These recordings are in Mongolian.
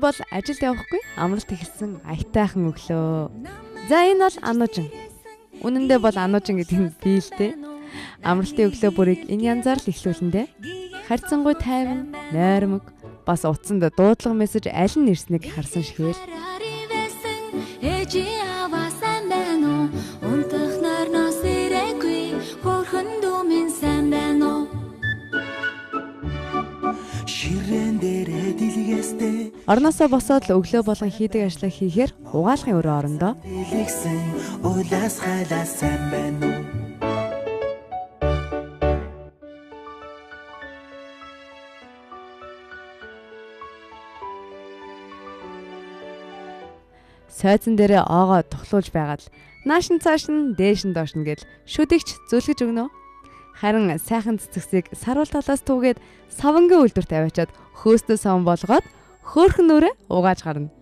бол ажилд явахгүй амралт эхэлсэн аятайхан өглөө. За энэ бол ануужин. Үнэн дээр бол ануужин гэдэг нь би л дээ. Амралтын өглөө бүрийг энэ янзаар л эхлүүлэндээ харьцангуй тайван, нойрмог, бас утсанд дуудлага мессеж аль нь ирснийг харсан шигээр. Орноосоо босоод л өглөө болон хийдэг ажлаа хийхээр угаалгын өрөө орондоо сойзон дээрээ оогоо тухлуулж байгаад наашин цаашин дээшин доошин гэл шүдэгч зүлгэж өгнө. Харин сайхан цэцэгсийг саруул талаас түүгээд савангийн үлдвэрт аваачаад хөөстөө саван болгоод хөөхн нүрээ угааж гарна.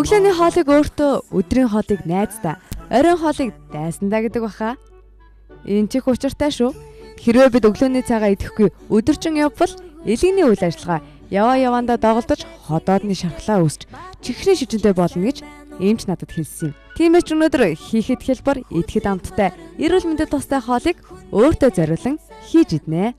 Өглөөний хоолыг өөртөө, өдрийн хоолыг найздаа, оройн хоолыг дайсандаа гэдэг баха. Энэ чих учиртай шүү. Хэрвээ бид өглөөний цагаа идэхгүй өдөржин явбал элэгний үйл ажиллагаа яваандаа доголдож ходоодны шархлаа үүсч чихрийн шижинтэй болно гэж эмч надад хэлсэн юм. Тиймээс ч өнөөдөр хийхэд хэлбэр идэхэд амттай эрүүл мэндэд тустай хоолыг өөртөө зориулан хийж иднэ.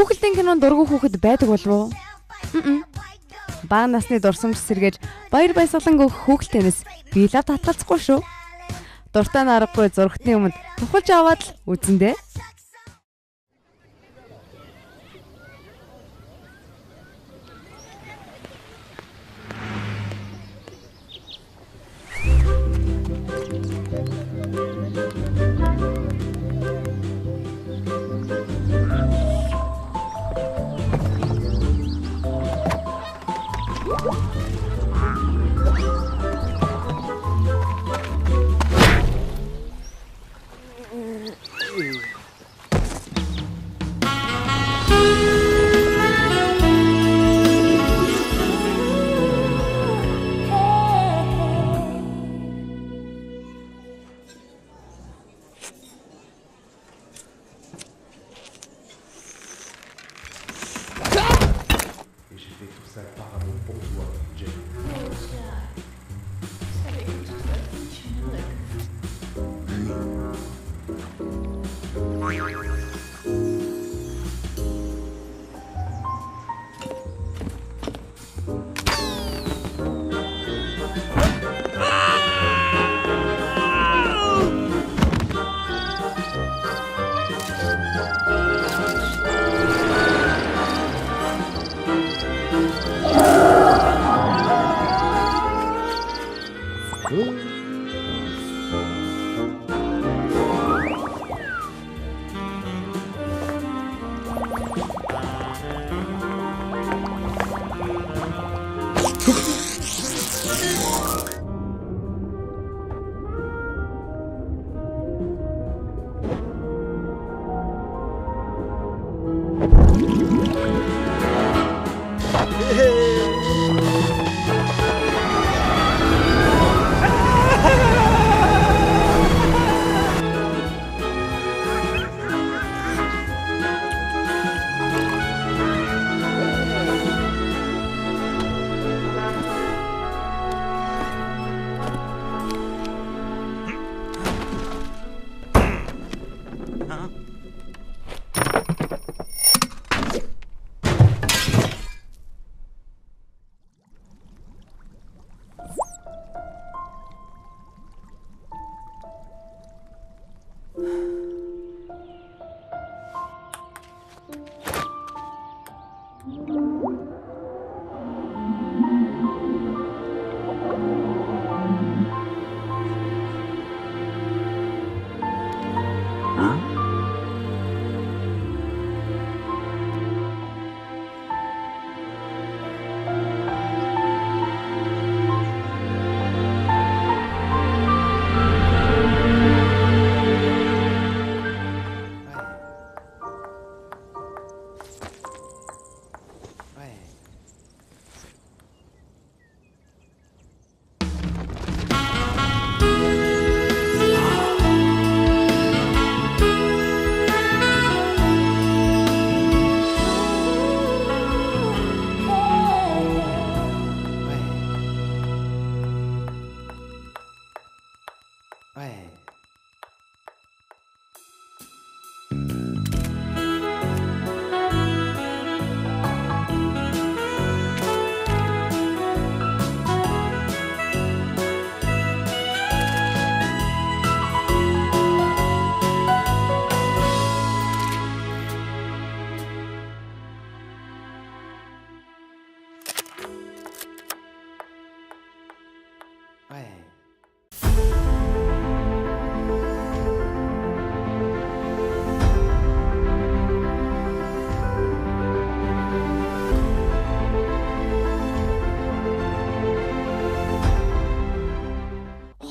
Хүүхэлдэйн кинонд дургүй хүүхэд байдаг болов уу? Бага насны дурсамж сэргээж баяр баясгалан өгөх хүүхэлтэйнээс би лав татгалзахгүй шүү. Дуртай наргагүй зургтны өмнө тухалж аваад л үзэндээ.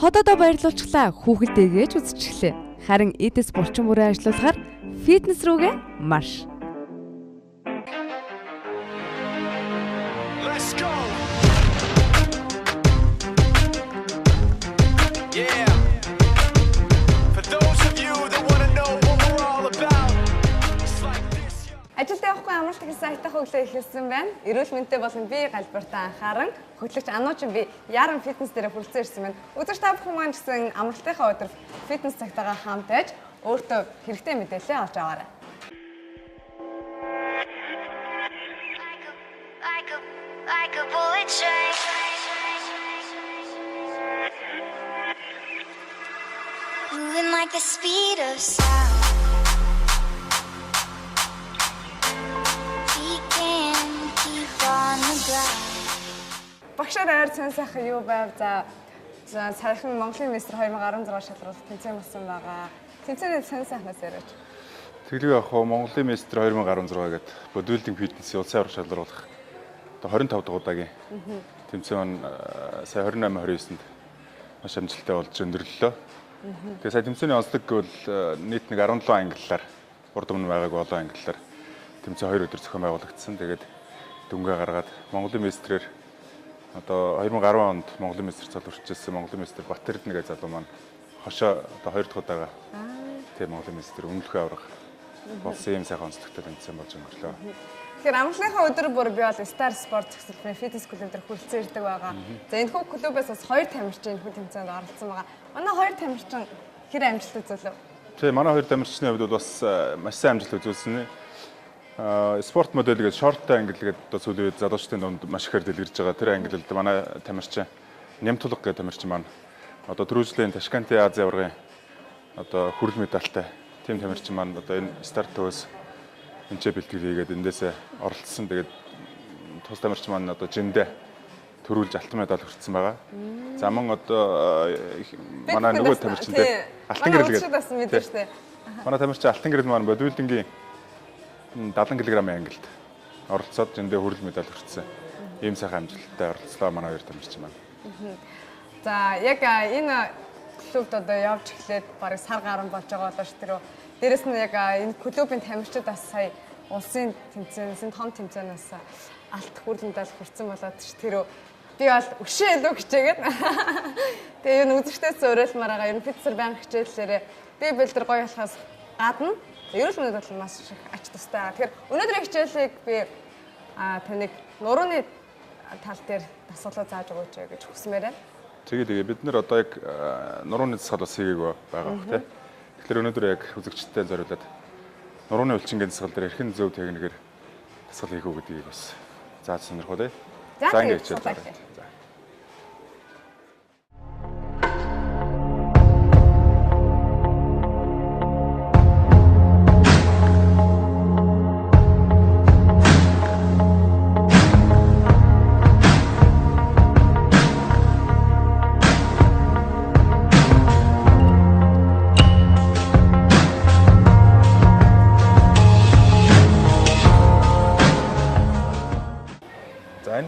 Ходоодоо баярлуулчлаа хүүхэлдэйгээж үзчихлээ. Харин эдэс булчин бүрээ ажиллуулахаар фитнес рүүгээ марш. Let's go. Yeah. For those of you that want to know what we're all about. It's like this. Ажилд явахгүй амралт гэсэн айтах өглөө эхэлсэн байна. Эрүүл мэндтэй болон бие галбиртаа анхааран хөтлөгч Ануучин би Яран фитнес дээр хүрэлцэн ирсэн байна. Өдөр та бүхэн маань гэсэн амралтынхаа өдөр фитнес цагтаагаа хамт байж өөртөө хэрэгтэй мэдээлэл авч аваарай. Like a bullet train. Moving like the speed of sound. We can keep on the ground. Багшаар ойр цэн сайхан юу байв за саяхан Монголын Мистер 2016 шалралт тэмцээн болсон байгаа. Тэмцээний цэн сайхнаас яриач. Тэглэв яг хоо Монголын Мистер 2016 гэдэг бодибилдинг фитнесийн улсын аврах шалралт 25 дахь удаагийн тэмцээн сая 28-29-нд маш амжилттай болж өндөрлөлөө. Тэгээ сая тэмцээний онцлог гэвэл нийт нэг 17 ангиллаар урд өмнө байгаагүй олон ангиллаар тэмцээн 2 өдөр зохион байгуулагдсан. Тэгээд дүнгээ гаргаад Монголын Мистерээр одоо 2010 онд Монголын Мистер залуурчилсан Монголын Мистер Батэрдэн гэж залуу маань хошоо одоо 2 дахь удаага тийм Монголын Мистер өмнөлхөө аврах болсон юм сайхан онцлогтой тэмцээн болж өнгөрлөө. Тэгэхээр амралтынхаа өдөр бүр би бол Star Sport зохицуулсан фитнес клуб дээр хүрэлцэн ирдэг байгаа. За энэ хүү клубээс бас 2 тамирчин энэ хүү тэмцээнд оролцсон байгаа. Манай 2 тамирчин хэр амжилт үзүүлв? Тийм манай 2 тамирчны хувьд бол бас маш сайн амжилт үзүүлсэн. Спорт модель гэдэг шорттой англи гэдэг одоо сүүлийн үед залуучдын дунд маш ихээр дэлгэрж байгаа. Тэр ангилалд манай тамирчин Нямтулга гэдэг тамирчин маань одоо түрүүжлийн Ташкентын Азийн аваргын одоо хүрэл медальтай тийм тамирчин маань одоо энэ стартовс энчээ бэлтгэл хийгээд эндээсээ оролцсон. Тэгээд тус тамирчин маань одоо жиндээ төрүүлж алтан медаль хүртсэн байгаа. За мөн одоо манай нөгөө тамирчинтэй алтан гэрэл гэдэг. Манай тамирчин алтан гэрэл маань бодибилдингийн 70 кг ангилд оролцоод жиндээ хүрэл медаль хүртсэн. ийм сайхан амжилттай оролцлоо манай хоёр тамирчин маань. За яг энэ клубд одоо явж эхлээд бараг сар гарсан болж байгаа болоо ш тэр. Дээрэс нь яг энэ клубын тамирчид бас сая улсын тэмцээнээс том тэмцээнээс алт хүрэлтэнд хүрсэн болоод ш тэр. Би бол өшөө илүү хичээгээд. Тэгээ энэ үзэгчдээс уриалмаар байгаа. Ер нь фитнесээр байнга хичээллээрээ би бэлдэр гоё болохоос гадна ерөөл мөнөд бол маш их ач тустай байгаа. Тэгэхээр өнөөдрийн хичээлийг би таныг нурууны тал дээр дасгалаа зааж өгөөч гэж хүсмээр байна. Тэгээ бид нар одоо яг нурууны дасгал бас хийгээг байгаа бох тий. Тэгэхээр өнөөдөр яг үзэгчдтэй зориулаад нурууны өлчингийн дасгал дээр эрхэн зөв техникээр дасгал хийх үү гэдгийг бас зааж сонирхоо тий. За ингэж хичээл.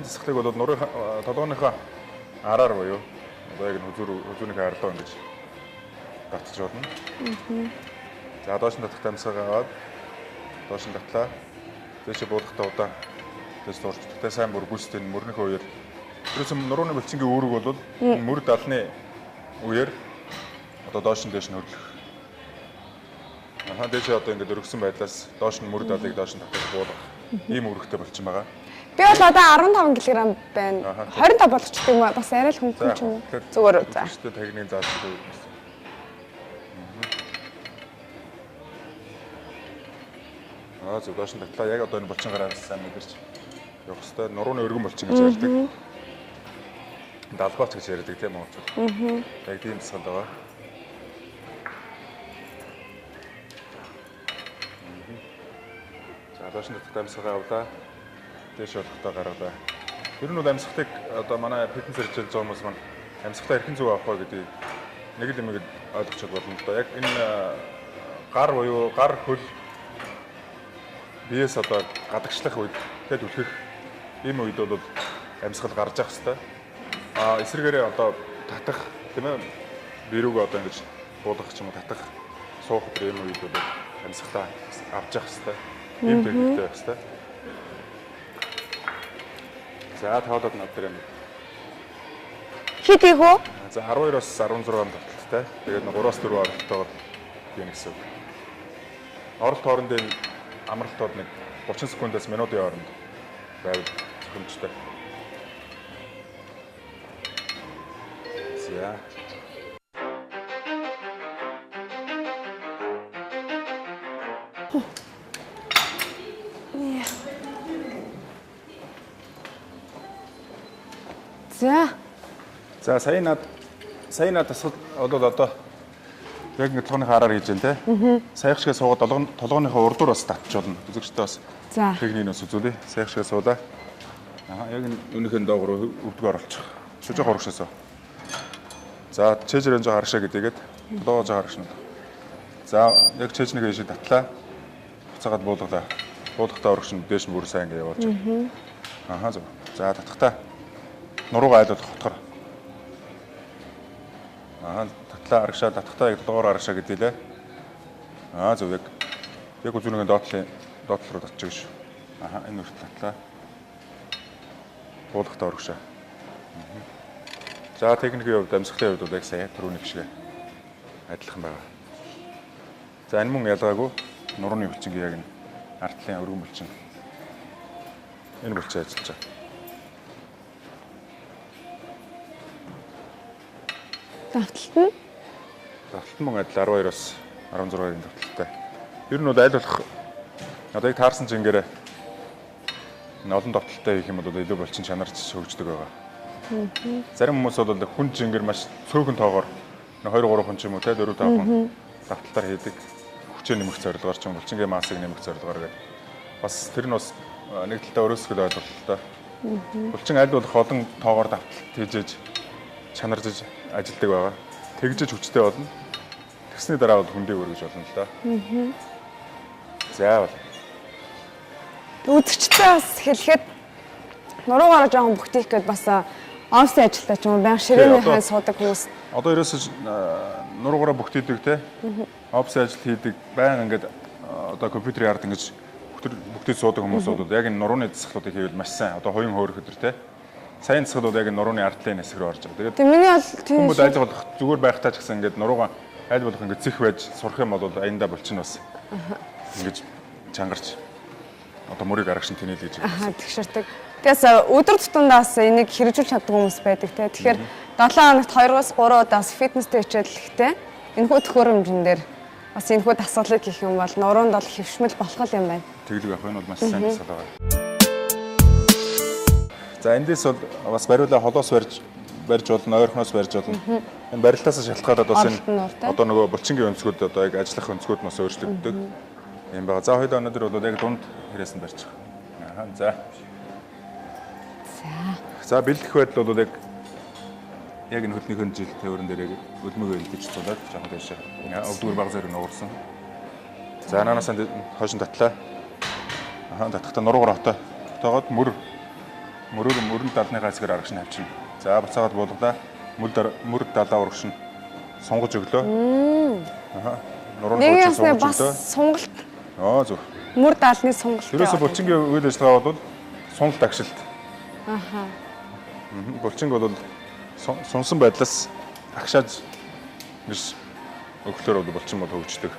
Дасгалыг бол нурын толгойнхоо араар буюу одоо яг хөлөөнийхөө арлуу ингэж татчих болно. За доош нь татахтай амсгаа аваад доош нь татлаа. Дээшээ буулгахтаа удаан дээс дурчтай сайн бүр гүйцэтгэх мөрнийхөө үеэр ерөөсөн нурууны булчингийн үүрэг бол мөр далны үеэр одоо доош нь дээш нь хөдлөх. Дээшээ одоо ингэж өргөсөн байдлаас доош нь мөр далыг доош нь татах буулгах ийм үүрэгтэй болчихсон байгаа. Би бол одоо 15 кг байна. 25 болгочтой юм бас арай л хөнгөн ч юм уу. Зүгээр за. Өөртөө техникийн заалтыг үүргэсэн. Зөв доош нь татлаа. Яг одоо энэ булчин гараас сайн мэдэрч явах хэвээр нурууны өргөн булчин гэж ярьдаг. Далбаач гэж ярьдаг тийм үү? Яг тийм дасгал байгаа. За доош нь татлаа амсгаа авлаа. Дээш болохтой гаргалаа. Ер нь бол амьсгалтыг одоо манай фитнесээр хичээлж байгаа хүмүүс маань амьсгалтаа эрхэн зөв авах вэ гэдгийг нэг л юмыг ойлгож болно л доо. Яг энэ гар буюу гар хөл биес одоо гадагшлах үед тэгэд үлхэх ийм үед бол амьсгал гарч явах хэвээр. Эсрэгээрээ одоо татах тийм ээ бирүүг одоо ингэж буулгах ч юм уу татах суух ийм үед бол амьсгалаа авч явах хэвээр. Ийм техниктэй байх хэвээр. За тавлаад над дээр юм. Хит их үү? За 12-оос 16 тавталтай. Тэгээд 3-аас 4 оролттойгоор юм гэсэн үг. Оролт хоорондын амралтууд нэг 30 секундаас минутын хооронд байвал зөвхөмжтэй. За. За сая над тасгал бол одоо яг ингэ толгойн хараар хийж байна те. Саях шигээ суугаад толгойнхоо урдуур бас татчих болно. Үзэгчтэй бас техникийг бас үзүүлээ. Саях шигээ суулаа. Яг өнөөхөн доогоор өвдгөө оруулчих. Шүжих урагшаасаа. За чэжрэн жоо харшаа гэдээгээд толгоо жоо харшна. За яг чэжнийг ийшээ татлаа. Буцаагаад буулгалаа. Буулгахтаа урагшин дээш нь бүр сайн ингэ явуулж. Зөв. За татахтаа нуруугаа айлуулах хотгор. Татлаа арагшаа татахтаа яг доор арагшаа гэдээ лээ. Зөв яг үзүүнгийн доотлын руу татчих гэж. Энэ үрт татлаа. Буулгахтаа урагшаа. За техникийн хувьд амьсгалын хувьд бол яг сая түрүүний шиг адилхан байгаа. За энэ мөн ялгаагүй нурууны булчингийн яг энэ артлын өргөн булчин. Энэ булчин ажиллаж байгаа. Давталт нь? Давталт мөн адил 12-оос 16-ийн давталтай. Ер нь бол аль болох одоо яг таарсан жингээрээ олон давталтай хийх юм бол илүү булчин чанарч хөгждөг байгаа. Зарим хүмүүс бол хүн жингээр маш цөөхөн тоогоор 2 3 хүн ч юм уу те 4 5 хүн давталтаар хийдэг. Хүчээ нэмэх зорилгоор ч юм булчингийн массыг нэмэх зорилгоор гэдэг. Бас тэр нь бас нэг талдаа өрөөсгөл ойлголттой. Булчин аль болох олон тоогоор давталт хийжээж чанарж ажилдаг байгаа. Тэгжиж хүчтэй болно. Тэгсний дараа бол хүндээ өргөж болно л да. За бол. Үзэгчтэй бас хэлэхэд Нуруугаараа жоохон бүхтийх гээд бас офисын ажилтаа ч юм уу баян ширээний одоо- хайн суудаг хүмүүс. Одоо ерөөсөж нуруугаараа бүгдийдэг те. Офис ажил хийдэг баян ингээд одоо компьютерийн ард ингэж бүгдийг суудаг хүмүүс бол яг энэ нурууны засаглуудыг хийвэл маш сайн. Одоо хоёрын хөөрөх өдр те. Сайн засаглууд яг энэ нурууны ардлын хэсэг рүү орж байгаа. Тэгээд Тэгээ миний бол тийм хүмүүс айл болох зүгээр байхтаа ч гэсэн ингээд нуруугаа айл болох ингээд зэх байж сурах юм бол аяндаа болчихно бас. Ингэж чангарч одоо мөрийг арагшин тэнэлж байгаа. тэгшэрдэг. Тэгээс өдөр тутамдаас энийг хэрэгжүүлж чаддаг хүмүүс байдаг те. Тэгэхээр 7 хоногт 2-3 удаас фитнестэй хичээлэхдээ энэхүү төхөөрөмжн дээр бас энэхүү дасгалыг хийх юм бол нуруунд бол хөвшмөл болох юм байна. Тэглэг авах нь бол маш сайн дасгал байгаа. За эндээс бол бас бариулаа холоос барьж болно, ойрхоноос барьж болно. Энэ барилтаас шалтгаалаад бас энэ Оролтон нуур, те? одоо нөгөө булчингийн өнцгүүд одоо яг ажиллах өнцгүүд бас өөрчлөгддөг. Юм байгаа. За хоёул өнөөдөр бол яг дунд хэрэгээс нь барьж байгаа. За. За бэлдэх байдал бол яг энэ хөдөлгөөний жил төвөрөн дээр яг өлмөгөө илгэж цулаад жоохон дэше. Өвдгөр баг зэрэг нуурсан. За анаанаас нь хойшин татлаа. Татахтаа нуруугаар отоогоод мөрөнд далныхаа хэсгээр арагш нь авчина. За буцаагаад буулгалаа. Мөр далаа урагш нь сунгаж өглөө. Нуруунд Нэг бууж ясны сунгаж бас өглөө. сунгалт Зөв. мөр даалны сунгалт. Ерөөсө булчингийн үйл ажиллагаа бол сунгалт агшилт. Булчинг бол сунсан байдлаас агшааж биш өглөөр бол булчин бол хөгждөг.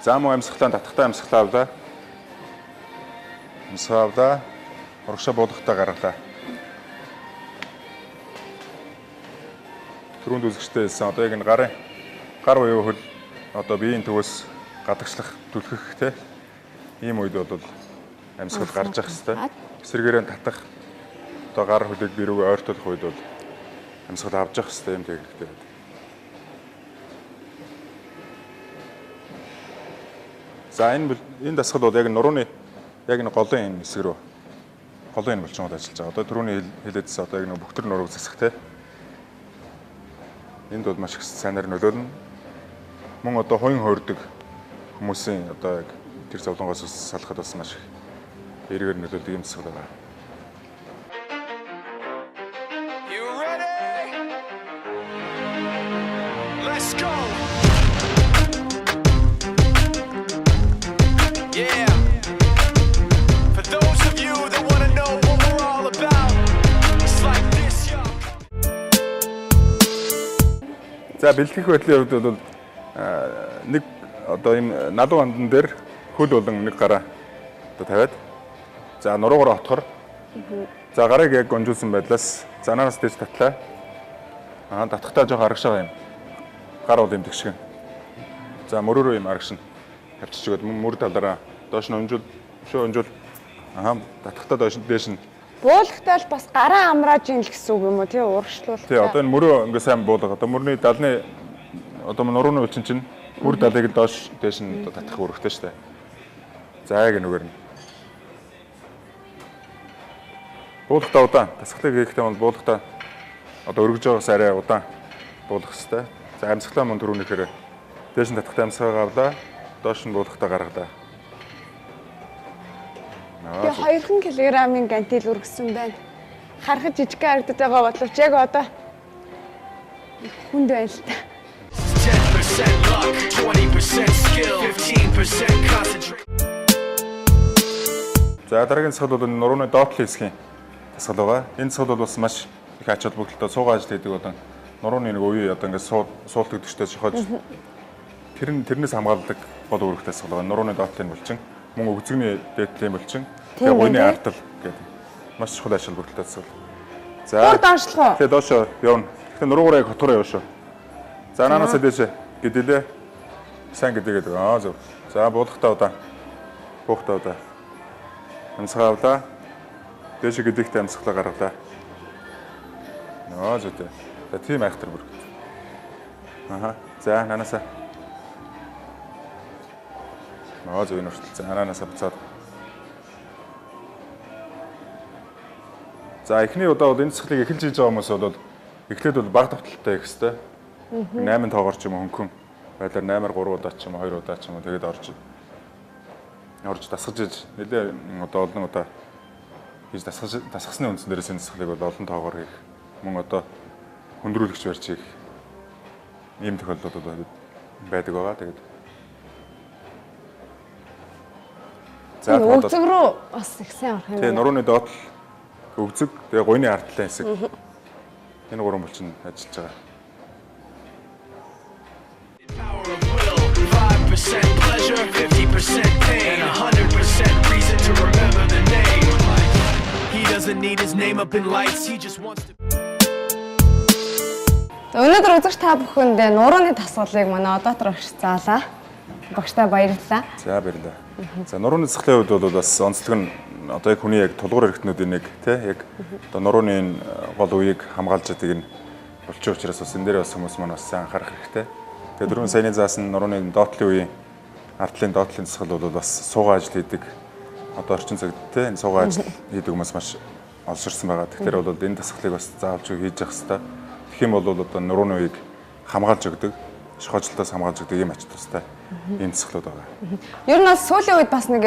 За муу амьсгалаа татахтаа амьсгалаа авлаа. Амьсгалаа урагшаа буулгахтаа гаргалаа. Түрүүнд үзэгчтэй хэлсэн одоо яг энэ гар буюу хөл одоо биеийн төвөөс гадагшлах түлхэх те ийм үед бол амьсгал гарч явах хэвээр эсрэгээрээ татах одоо гар хөлийг би рүүгээ ойртуулах үед бол амьсгал авч явах хэвээр юм техниктэй. За энэ дасгал бол яг нурууны яг энэ голын энэ хэсэг рүү голын энэ булчингууд ажиллаж байгаа. Одоо түрүүний хэлээдсэн одоо яг нэг бүхтэр нурууг засах те. Энд бол маш их сайнаар нөлөөлнө. Мөн одоо хойн хойрдог хүмүүсийн одоо яг тэр зовлонгоос салахад бас маш их эргээр нөлөөлдөг юм зүйл байгаа. You ready? Let's go. Yeah. For those of you that want to know what we're all about, it's like this, yo. За бэлтгэх байдлын хувьд бол нэг одоо ийм налуу андан дээр хөл болон нэг гараа одоо тавиад за нуруугаар отохор за гарыг яг гонжуулсан байдлаас занаанаас дэж татлаа. Татахтаа жоох арагшаа юм. Гар бол юм тэгшгэн. За мөрөөрөө юм арагш нь тавьчих өгöd мөр талаараа доош нь өнжүүл. Татахтаа дээш нь Буулгахтай л бас гараа амрааж ийн л гэсэн үг юм уу тий урагшлуулах. тий одоо энэ мөрөө ингээ сайн буулга. Одоо мөрний далны одоо нурууны үлчин чинь мөр далыг доош дээш нь татах үүрэгтэй шүү дээ. За яг нүгээр нь. Буулгахтаа удаан. Тасгалыг хийхдээ бол буулгахтаа одоо өргөж байгаас арай удаан буулгах хэрэгтэй. За амьсгалаа мөн түрүүнийхээр дээш нь татахтаа амьсгалаа авлаа. Доош нь буулгахтаа гаргалаа. Би 2 кг-ийн гантил үргэсэн байна. Харахад жижигхэн харагдаж байгаа боловч яг одоо хүнд байна л та. 10% luck, 20% skill, 15% concentrate. За дараагийн засал бол нурууны доотлын хэсгийн засал байгаа. Энэ засал бол бас маш их ач холбогдолтой суугаа ажил хийдэг болон нурууны нэг үе одоо ингээд суултдаг төштэй шохож тэрнээс хамгаалдаг гол үүрэгтэй засал байгаа. Нурууны доотлын булчин, мөн өгзөгний дээдлийн булчин, тэгээ гойны ардал гэдэг маш чухал ач холбогдолтой засал. За Гур доошлох уу? тэгээ доошоо явна. Гэхдээ нуруугаараа яг хотгороо яваа шүү. За наанаас дээшээ гэдэлээ. Сайн гэдэг. Зөв. За буулгахтаа удаа. Буухтаа удаа. Амьсгаа авлаа. Дээшээ гэдэгтэй амьсгалаа гаргалаа. Зүйтэй. За тийм айхтар бүр. За нанаасаа. Зүй нүртэл. За нанаасаа буцаад. За эхний удаа бол энэ засгалыг эхэлж хийж байгаа хүмүүс бол эхлээд бол баг давталтай их хэвээр 8 тоогоор ч юм уу хөнгөн байлаар 8-3 удаа ч юм уу 2 удаа ч юм уу тэгээд орж орж дасгаж иж нэлээ одоо олон удаа хийж дасгасны үндсэн дээрээс энэ засгалыг бол олон тоогоор хийх мөн одоо хөндрүүлэгч барьж хийх ийм тохиолдлууд байдаг байгаа. Тэгээд за Өгзөг рүү бас их сайн орох юм. Тэгээ нурууны доод өгзөг, тэгээ гуйны ард талын хэсэг. Энэ гурван булчин ажиллаж байгаа. Power of will, 5% pleasure, 50% pain, 100% reason to remember the name. He doesn't need his name up in lights, he just wants to. Өнөөдөр үзэгч та бүхэнд нурууны дасгалыг манай доктор багш заалаа. Багштай баярлалаа. За баярлалаа. За нурууны засгалын хувьд бол бас онцлог нь одоо яг хүний яг тулгуур эрхтнүүдийн нэг тий яг одоо нурууны гол үеийг хамгаалж байдаг энэ болчин учраас бас энэ дээр бас хүмүүс маань бас сайн анхаарах хэрэгтэй. Тэгээд 4 саяны заасан нурууны доотлын үеийн ардлын доотлын засгал бол бас суугаа ажил хийдэг. Одоо орчин цагт тий энэ суугаа ажил хийдэг хүмүүс маш олширсан байгаа. Тэгэхээр бол энэ дасгалыг бас заавалж хийж явах хэрэгтэй. Тэгэх юм бол одоо нурууны үеийг хамгаалж өгдөг, шохоожлтоос хамгаалж өгдөг юм ач тустай энэ засгалууд байгаа. Ер нь бас сүүлийн үед бас нэг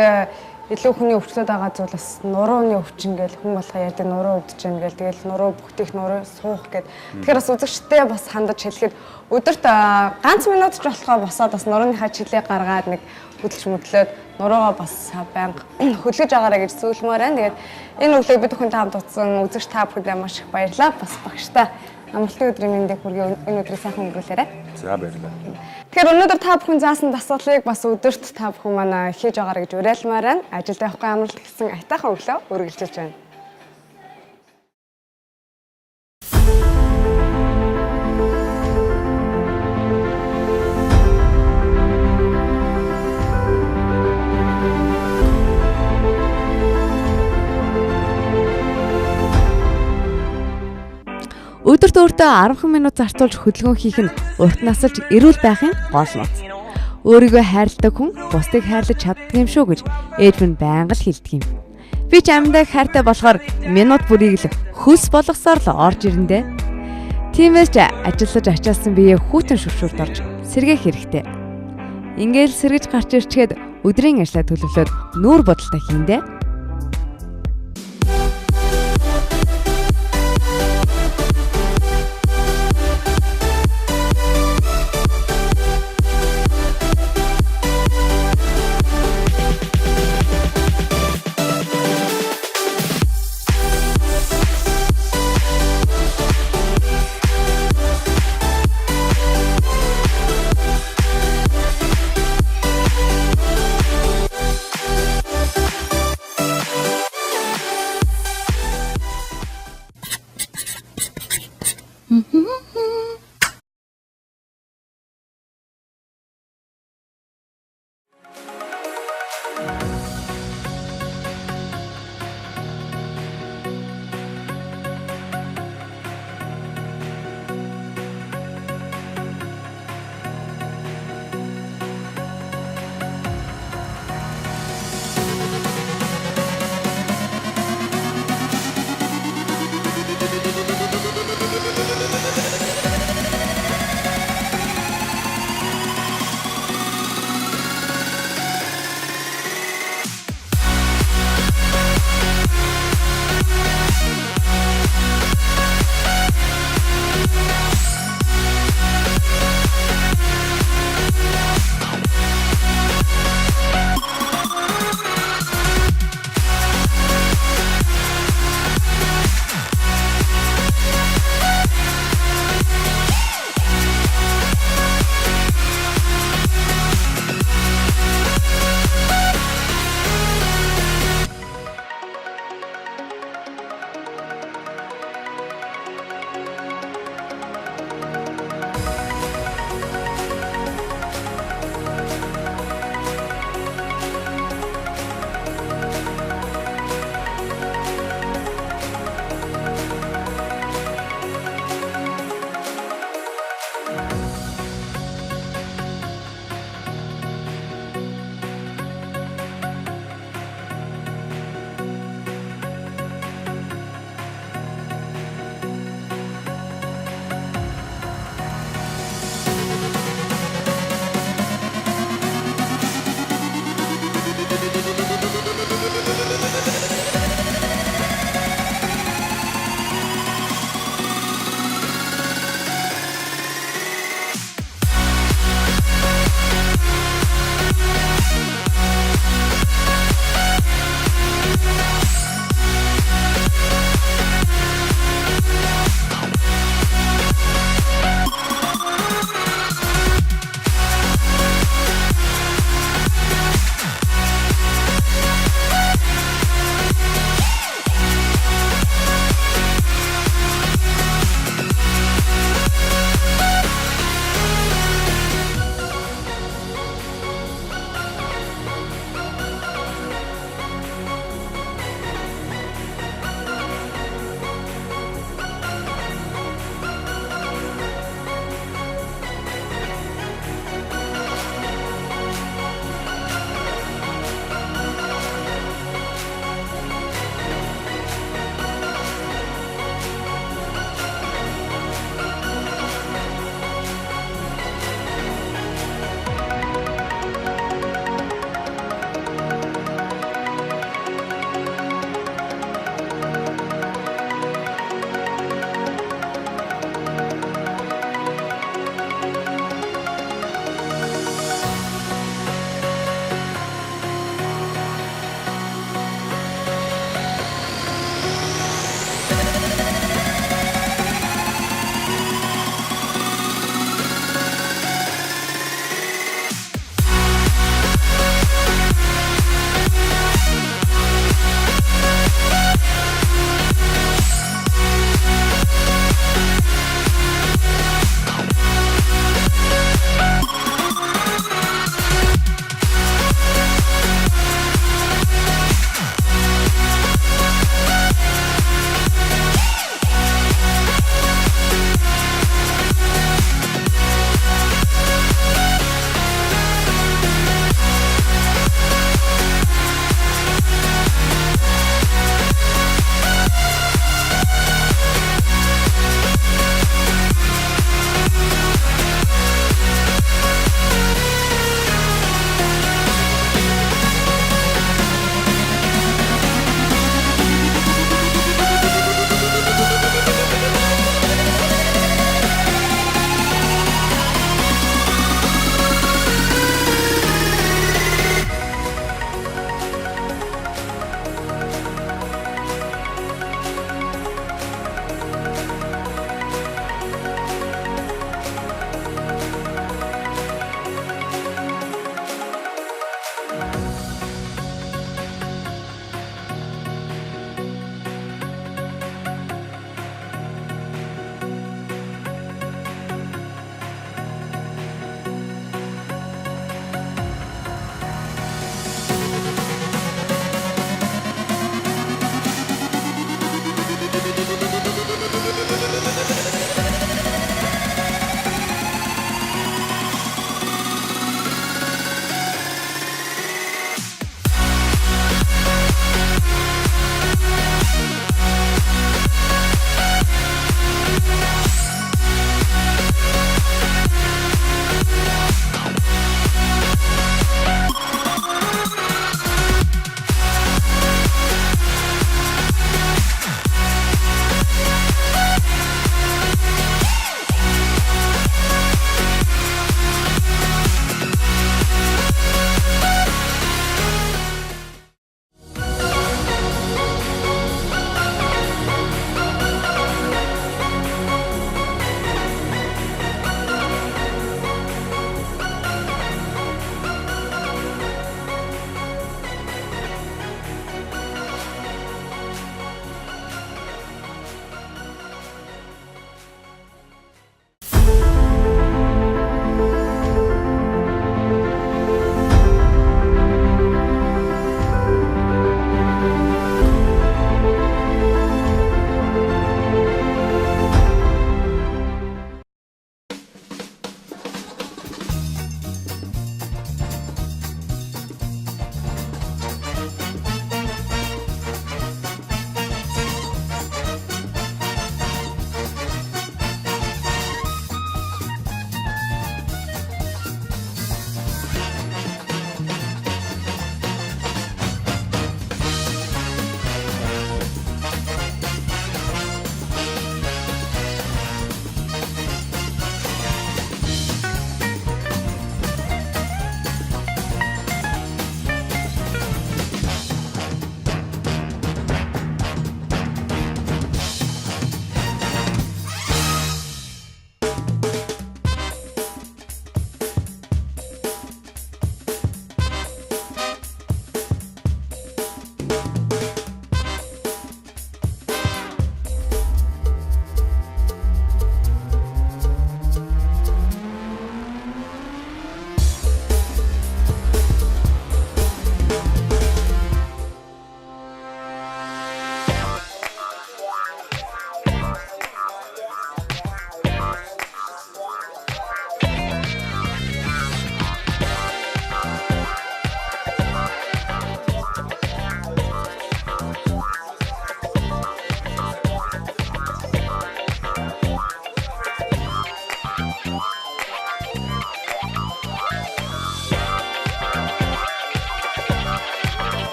илүү хүний өвчлөд байгаа зүйл бас нурууны өвчин гээл хүн болгоо ярьдаг нуруу өвдөж гэн гээл тэгэл нуруу бүхтэх нуруу суух гэд. Тэгэхээр бас үзэгчтэй бас хандаж хэлэхэд өдөрт ганц минут ч болохоо босоод бас нурууныхаа чилээ гаргаад нэг хөдөлж мөдлөөд нуруугаа бас байнга хөдөлгөж агаараа гэж зөвлөмөр байна. Тэгээд энэ өглөөг бид бүхэн хамт утсан үзэгч та бүхэндээ маш их баярлалаа. Бас багштай амралтын өдрийн мэндийг хүргэе. Энэ өдрийг сайхан өнгөрүүлээрэй. За баярлалаа. Тэгэхээр өнөөдөр та бүхэн заасан дасгалыг бас өдөрт та бүхэн манай хийж байгаарай гэж уриалмаар байна. Ажилд явахгүй амралт гэсэн айтайхан өглөө үргэлжилж байна. Өдөрт өөртөө 10 минут зарцуулж хөдөлгөөн хийх нь урт насалж эрүүл байхын гол нууц. Өөрийгөө хайрладаг хүн бусдыг хайрлаж чаддаг юм шүү гэж ээж минь байнга л хэлдэг юм. Би ч амьдаа хайртай болохоор минут бүрийг л хөлс болгосоор л орж ирэндээ. Тиймээс ч ажиллаж ачаалсан биеэ хүүтэн шүршүрт орж сэргээх хэрэгтэй. Ингээл сэргэж гарч ирчгээд өдрийн ажлаа төлөвлөөд нүүр бодолтой хийндээ.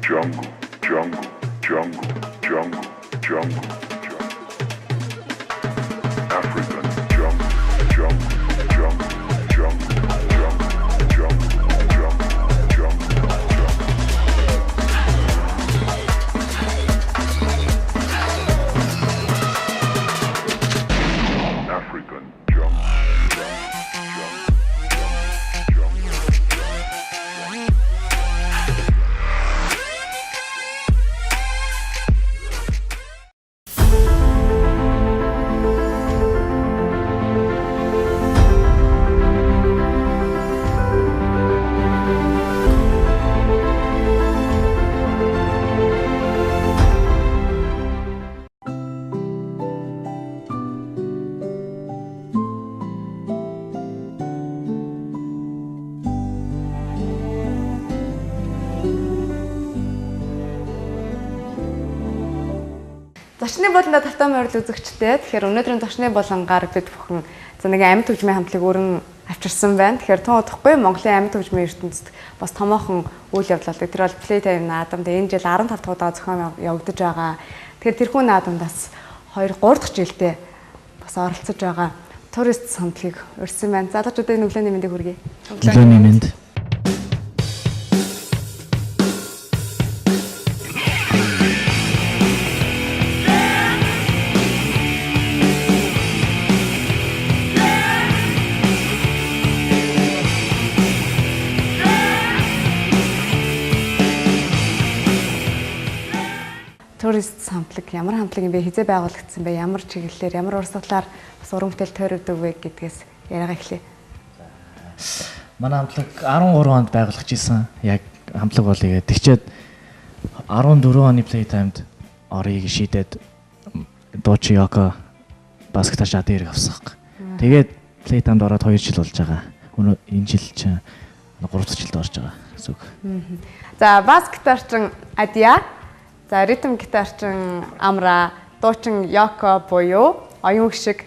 jungle, jungle, jungle, jungle, jungle, jungle. African jungle, jungle, jungle, jungle, jungle, jungle, jungle, jungle, jungle. African jungle, jungle, jungle, jungle. Зочны болондоо тавтан морил үзэгчтэй. Тэгэхээр өнөөдрийн зочны болонгаар бид бүхэн за нэг амьд хөгжмийн хамтлагийг өрн авчирсан байна. Тэгэхээр тун удахгүй Монголын амьд хөгжмийн ертөнцид бас томоохон үйл явдал болдог. Тэр бол Playtime наадам. Энэ жил 15 дахь удаа зохион явагдаж байгаа. Тэгэхээр тэрхүү наадамдаас 2-3 дахь жилдээ бас оролцож байгаа турист хамтлагийг өрсөн байна. Залуучуудын өглөөний мэндийг хүргэе. Өглөөний мэнд. Турист хамтлаг ямар хамтлаг юм бэ? Хизээ байгуулагдсан бэ? Ямар чиглэлээр, ямар урсгалаар бас уран бүтээл тойрогддог вэ гэдгээс яриагаа эхлэе. Манай хамтлаг 13 онд байгуулагдаж исэн. Яг хамтлаг болъё гэдэг. Тэгчээд 14 оны Playtime-д орыг шийдээд Дочи Яко бас гитар шат дээр авсах. Тэгээд Playtime-д ороод 2 жил болж байгаа. Энэ жил чинь 3 дахь жилд орж байгаа гэсэн үг. За бас гитарчин Адия. За ритм гитарчин Амра, дуучин Яко буюу оюун шиг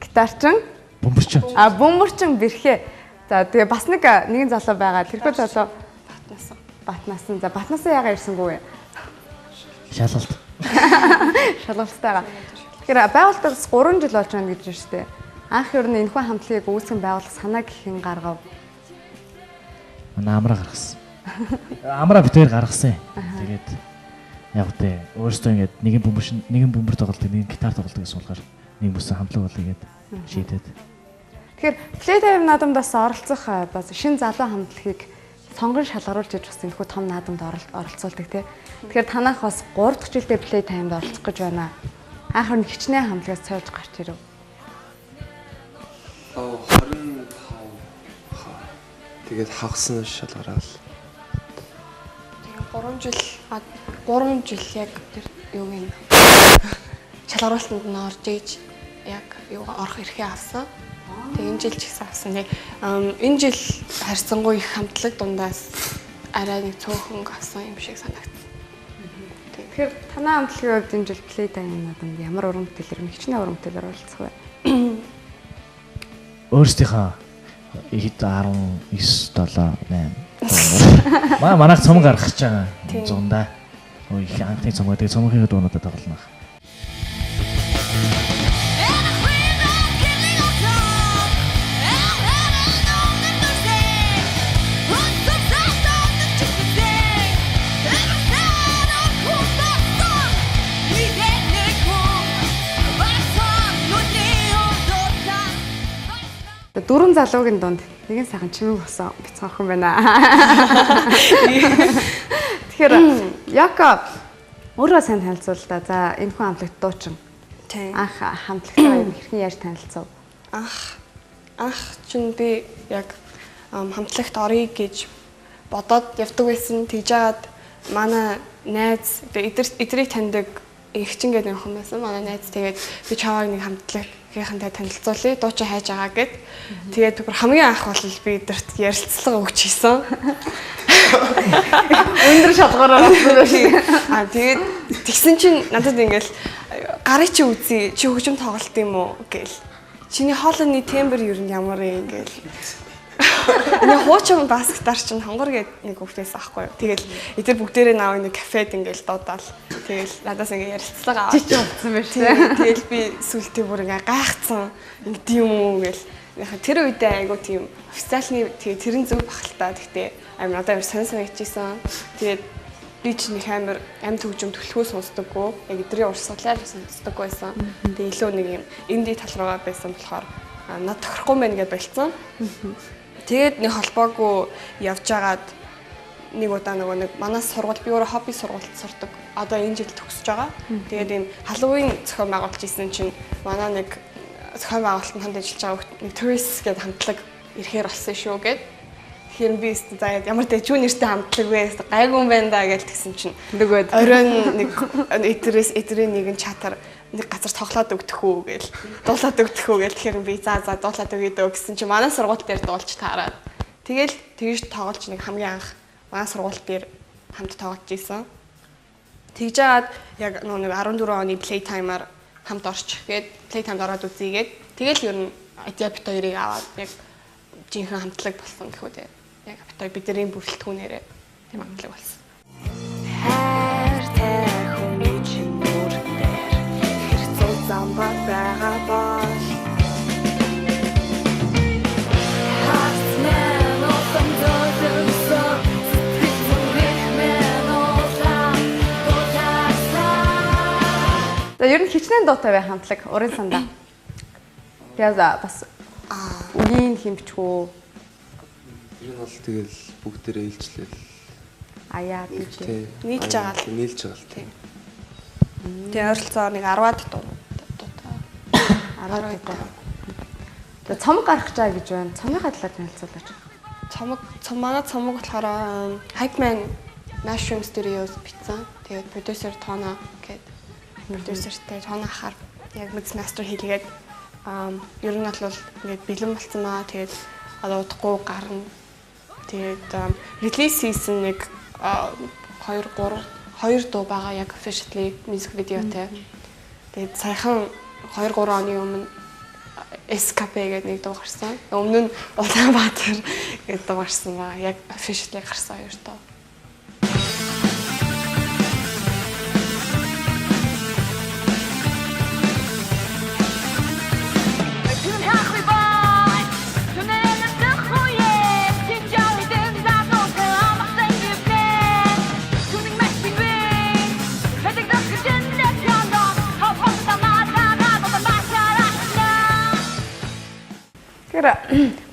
гитарчин Бөмбөрчин. Бөмбөрчин Бэрхэ. За тэгээ бас нэгэн залуу байгаа. Тэрхүү залуу Батнасан. За Батнасан яагаад ирсэнгүй вэ? Шалгалт. Шалгалтайгаа. Тэгэхээр байгууллагаас 3 жил болж байна гэж байна шүү дээ. Анх ер нь энэхүү хамтлагийг үүсгэн байгуулах санаа гэхэн гаргав. Манай Амра гаргасан. Амра битээр гаргасан. Тэгээд яг тэ өөрөөсөө ингэж нэгэн бөмбөр тоглолт, нэгэн гитар тоглолт гэсэн болохоор нэг бүсэн хамтлаг болъё гэд шийдээд. Тэгэхээр Playtime наадамдаас оролцох бас шинэ залуу хамтлагийг сонгон шалгаруулж иж бас энэхүү том наадамд оролцуулдаг тий. Тэгэхээр танах бас 3 дахь жилдээ Playtime-д оролцох гэж байна. Анх нь хичнээн хамтлагаас цойж гарч ирэв. 25 тэгээд хагасан шалгараад 3 жил яг тэр юуг нь шалгаруултанд нь орж иж яг юугаа орох эрхээ авсан. Тэгээ энэ жил ч гэсэн авсан. Энэ жил харьцангуй их хамтлаг дундаас арай нэг цөөхөн авсан юм шиг санагдсан. Тэгэхээр танай хамтлагийн хувьд энэ жил Playtime наадамд ямар уран бүтээлээр хичнээн уран бүтээлээр оролцох вэ? Өөрсдийнхөө хэд 19 7 8 манайх цом гаргах гэж байгаа. 100-да. Ой их анхны цом гэдэг цомхын дуунуудад тоглоно. Дөрвөн залуугийн дунд нэгэн сайхан чимэг босон бяцхан охин байна. Тэгэхээр Яко өөрөө сайн танилцуул да. За энэ хүн хамтлагт дуучин. Анх хамтлагтаа хэрхэн яаж танилцав? Анх чинь би яг хамтлагт оръё гэж бодоод явдаг байсан. Тэгж жагаад манай найз эдрийг таньдаг эгчин гэдэг нэг хүн байсан. Манай найз тэгээд би чавааг нэг хамтлагийнхантай танилцуулъя. Дуучин хайж байгаа гэд. Тэгээд бүр хамгийн анх бол би эдэрт ярилцлага өгч хийсэн. Өндөр шалгаараа болсон шиг. Тэгээд тэгсэн чинь надад ингээл гарыг чи үзье. Чи хөгжим тоглолт юм уу гээл. Чиний хоолойны тембр ер нь ямар юм гээл. Энэ хуучин бас гитар чинь хонгор гэдэг нэг хүүхдээс аахгүй юу. Тэгэл эдгээр бүгдээрээ наав нэг кафед ингээл дуудаал. Тэгэл надаас ингээ ярилцлага аваад болсон байж тээ. Тэгэл би сүлтээ бүр ингээ гайхацсан. Ингэдэм юм уу гэл. Тэр үедээ айгу тийм официалны тэгээ тэрэн зөв бахалтай. Гэхдээ амар надад амар сонь санагдчихсан. Тэгээд би ч нэг амар амьд хөгжим төлхөө сонсдоггүй. Яг эдрийн урсгалаар сонсдоггүй байсан. Тэгээ илүү нэг юм инди тал руугаа байсан болохоор над тохирохгүй мэн гэж болцсон. Тэгээд нэг холбоогүй явж агаад нэг удаа нөгөө нэг манай сургууль би өөрөө хобби сургуульд сурдаг. Одоо энэ жил төгсөж байгаа. Тэгээд ийм Halloween зохион байгуулж исэн чинь манай нэг зохион байгуулалтанд хамт ажиллаж байгаа нэг tourist гэдэг хамтлаг ирэхээр болсон шүү гэд. Тэгэхээр би заяад ямар дэжүү нэртэй хамтлаг вэ? Гайгүй юм байна да гэж тэгсэн чинь нөгөөд оройн нэг эдрийн нэгэн чатар нэг газар тоглоод өгдөх үү гээл дуулаад өгдөх үү гээл тэгэхээр би за дуулаад өгье дөө гэсэн чинь манай сургууль дээр дуулж таараад тэгэл тэгж тоглож нэг хамгийн анх манай сургууль дээр хамт тоглож ийсэн. Тэгж жаад яг нэг 14 оны playtime-аар хамт орчих гээд playtime-д ороод үзьгээд тэгэл ер нь Адиа бит хоёрыг аваад яг жинхэнэ хамтлаг болсон гэх үү те. Яг бит хоёр бидний бүрэлдэхүүнээрээ тийм хамтлаг болсон. Замбар байгаа бол За ер нь хичнээн дуутай бай хамтлаг урын сандаа. Тэгээд бас үгийн хэмчгүү. Ер нь бол тэгэл бүгдээрээ ээлжлээл. Аяа гэж нийлж байгаа л нийлж байгаа л тийм. Тэгээ ойролцоогоор нэг 10-аад дуу. 10-аад дуу. Тэгээ цомог гарах гэж байгаа гэж байна. Цомгийнхаа талаар танилцуулаач. Манай цомог болохоор Hypeman Mushroom Studios бичсэн. Тэгээд продюсер Тона гэдэг продюсертэй Тона ахаар яг mix master хийлгээд ер нь бол ингээд бэлэн болсон маа. Тэгээд одоо удахгүй гарна. Тэгээд release хийсэн нэг 2 дуу байгаа яг officially music videoтэй. Тэгээд саяхан 2-3 оны өмнө SKP гэдэг нэг дуу гарсан. Өмнө нь Улаанбаатар гэдэг дуу гарсан ба яг officially гарсан 2 дуу.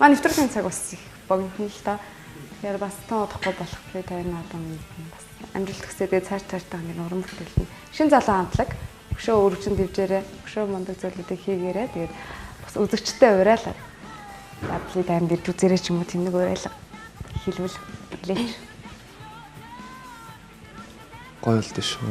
Манай нэвтрүүлгийн цаг бас их богино л та. Тэгэхээр бас тань удахгүй болох плей тайм одоо бас амжилт төсөөдөө цааш таах нэг уран бүтээлний шин залуу хамтлаг өшөө өргөжин дэвжээрээ өшөө мундаг зүйлүүдийг хийгээрээ тэгээд бас үзэгчтэй уриалаад плей тайм дээр үзэрэй ч юм уу тэнэг уриалга хэлвэл хэлээч. Гоё л дээ шүү.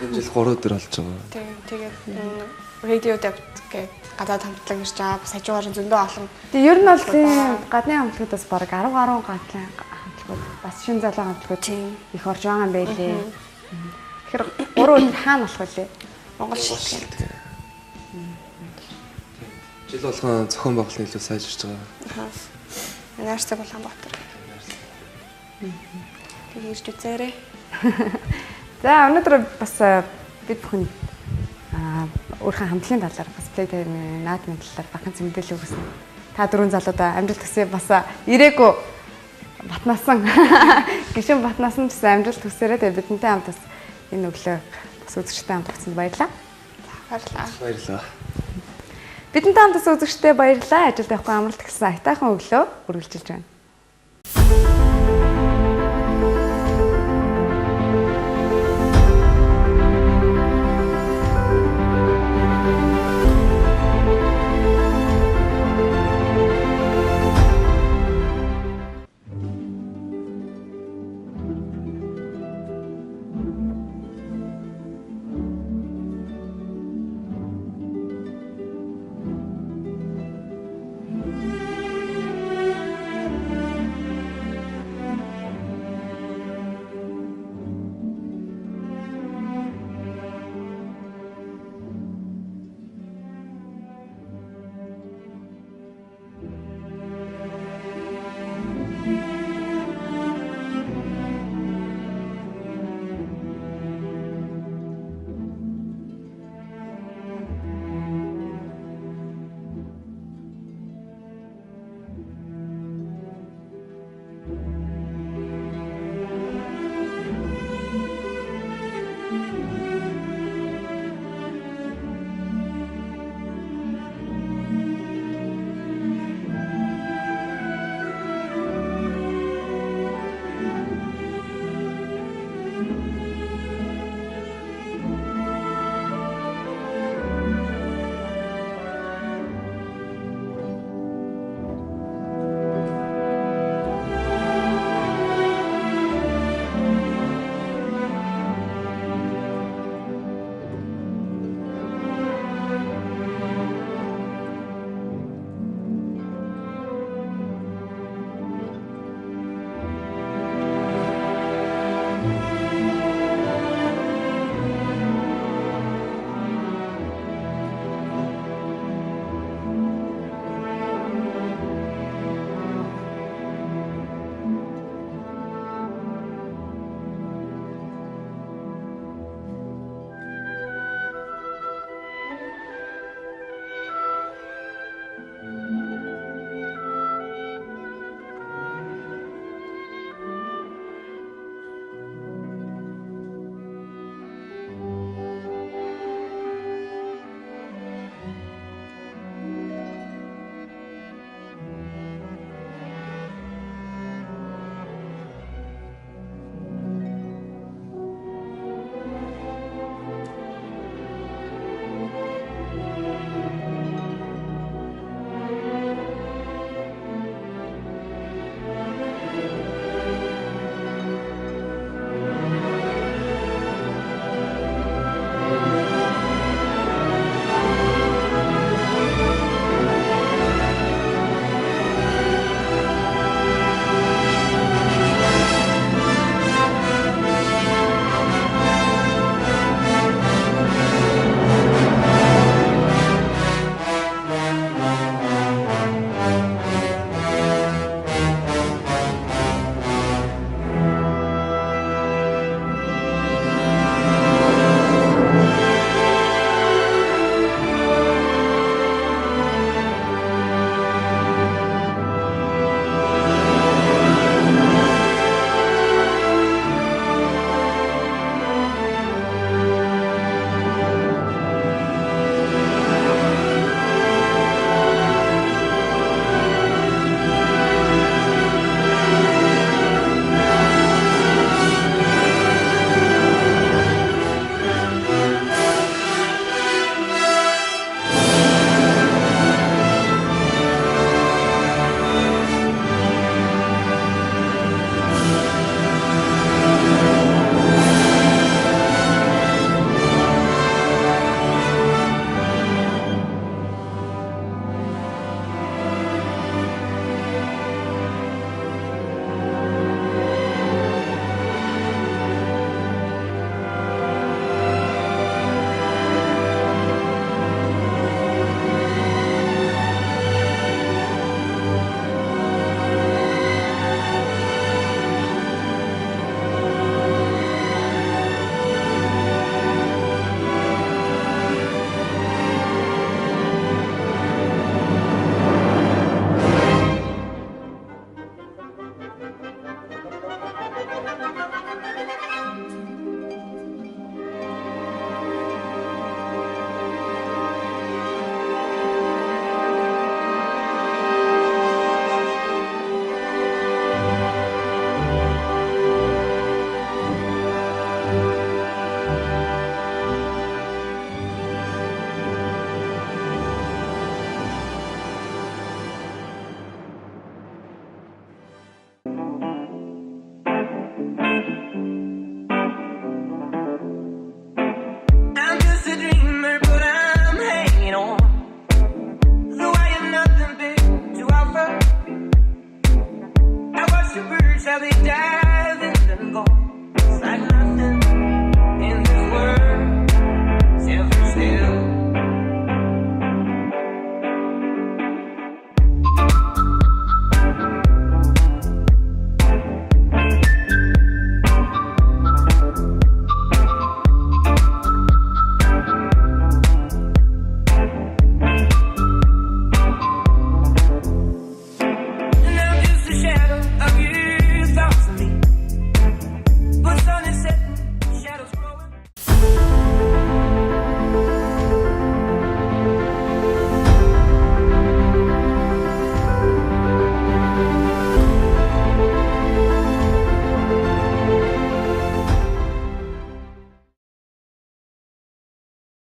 Энэ жил 3 өдөр болж байгаа. Тэгээд радио дэвт гэдэг гадаад хамтлаг ирж байгаа бас хажуугаар зөндөө олон. Тэгээ ер нь бол тийм гадны хамтлагуудаас баг 10 гаруй гадны хамтлагууд бас шин залуу хамтлагууд их орж байгаа юм байлээ. Тэгэхээр 3 өдөр хаана болох вэ? Монгол шилдэг. Жил болгон зохион байгуулалтын илүү сайжирч байгаа. Энерцэг Улаанбаатар. Тэгээд ирж үзээрэй. За өнөөдөр бас бид бүхэн өөрхөн хамтлагийн талаар бас плей тайм наадмын талаар бахан зэмдэлээ өгсөн. Та дөрвөн залуудаа амжилт төсөө бас ирээгүй батнасан. Гişэн батнасан ч амжилт төсөөрэй. Тэгээ бидэнтэй хамт бас энэ өглөө бас үзэгчтэй хамт өгсөнд баярлалаа. Баярлалаа. Бидэнтэй хамт бас үзэгчтэй баярлалаа. Ажилд явахгүй амралт гэсэн айтайхан өглөө үргэлжилж байна.